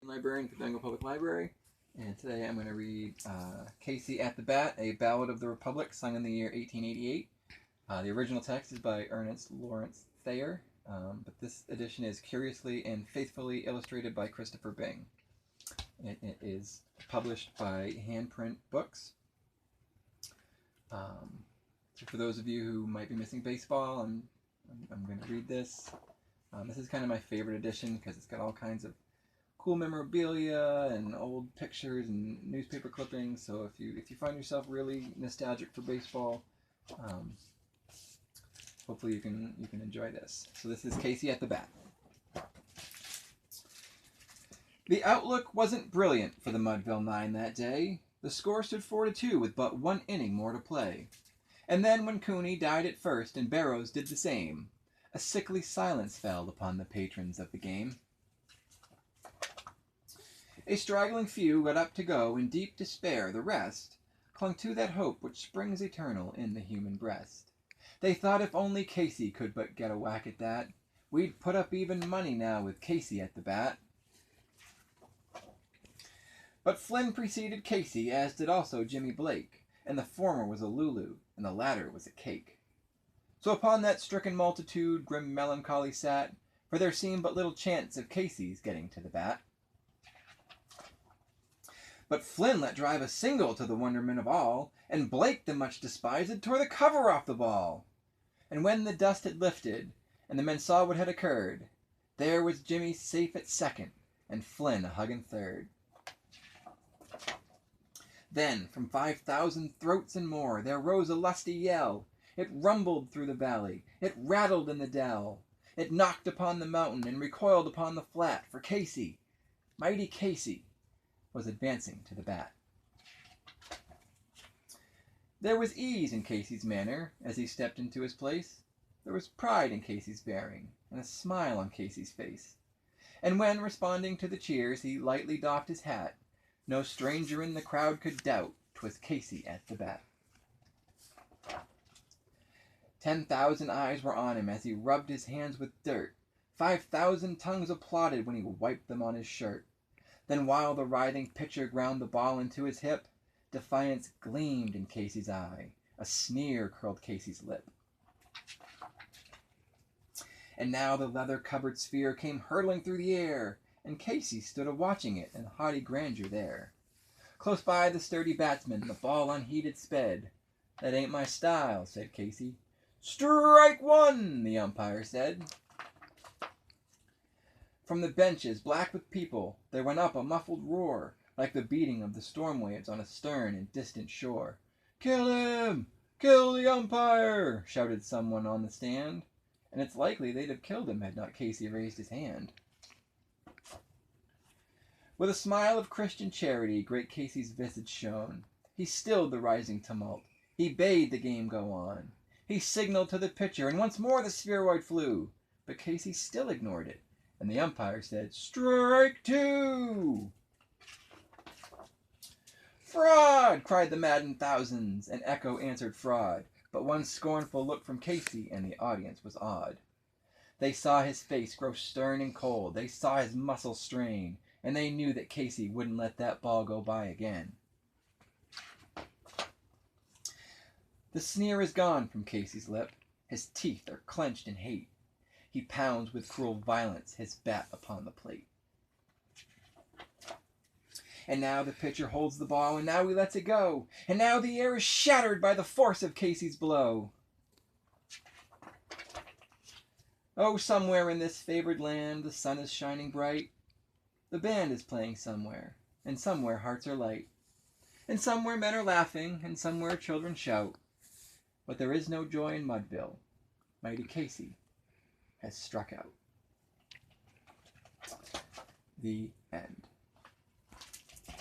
Librarian at the Bangor Public Library, and today I'm going to read Casey at the Bat, a Ballad of the Republic sung in the year 1888. The original text is by Ernest Lawrence Thayer, but this edition is curiously and faithfully illustrated by Christopher Bing. It is published by Handprint Books. So for those of you who might be missing baseball, I'm going to read this. This is kind of my favorite edition because it's got all kinds of cool memorabilia and old pictures and newspaper clippings. So if you find yourself really nostalgic for baseball, hopefully you can enjoy this. So this is Casey at the Bat. The outlook wasn't brilliant for the Mudville Nine that day. The score stood 4-2 with but one inning more to play. And then when Cooney died at first and Barrows did the same, a sickly silence fell upon the patrons of the game. A straggling few got up to go in deep despair. The rest clung to that hope which springs eternal in the human breast. They thought if only Casey could but get a whack at that, we'd put up even money now with Casey at the bat. But Flynn preceded Casey, as did also Jimmy Blake, and the former was a Lulu, and the latter was a cake. So upon that stricken multitude grim melancholy sat, for there seemed but little chance of Casey's getting to the bat. But Flynn let drive a single to the wonderment of all, and Blake, the much despised, tore the cover off the ball. And when the dust had lifted, and the men saw what had occurred, there was Jimmy safe at second, and Flynn a hugging third. Then, from 5,000 throats and more, there rose a lusty yell. It rumbled through the valley, it rattled in the dell, it knocked upon the mountain and recoiled upon the flat, for Casey, mighty Casey, was advancing to the bat. There was ease in Casey's manner as he stepped into his place. There was pride in Casey's bearing, and a smile on Casey's face. And when, responding to the cheers, he lightly doffed his hat, no stranger in the crowd could doubt 'twas Casey at the bat. 10,000 eyes were on him as he rubbed his hands with dirt. 5,000 tongues applauded when he wiped them on his shirt. Then while the writhing pitcher ground the ball into his hip, defiance gleamed in Casey's eye, a sneer curled Casey's lip. And now the leather-covered sphere came hurtling through the air, and Casey stood a-watching it in haughty grandeur there. Close by the sturdy batsman, the ball unheeded sped. "That ain't my style," said Casey. "Strike one," the umpire said. From the benches, black with people, there went up a muffled roar, like the beating of the storm waves on a stern and distant shore. "Kill him! Kill the umpire!" shouted someone on the stand, and it's likely they'd have killed him had not Casey raised his hand. With a smile of Christian charity, great Casey's visage shone. He stilled the rising tumult. He bade the game go on. He signaled to the pitcher, and once more the spheroid flew. But Casey still ignored it, and the umpire said, "Strike two!" "Fraud!" cried the maddened thousands, and echo answered fraud. But one scornful look from Casey, and the audience was awed. They saw his face grow stern and cold. They saw his muscles strain, and they knew that Casey wouldn't let that ball go by again. The sneer is gone from Casey's lip. His teeth are clenched in hate. He pounds with cruel violence his bat upon the plate. And now the pitcher holds the ball, and now he lets it go. And now the air is shattered by the force of Casey's blow. Oh, somewhere in this favored land the sun is shining bright. The band is playing somewhere, and somewhere hearts are light. And somewhere men are laughing, and somewhere children shout. But there is no joy in Mudville. Mighty Casey has struck out. The end.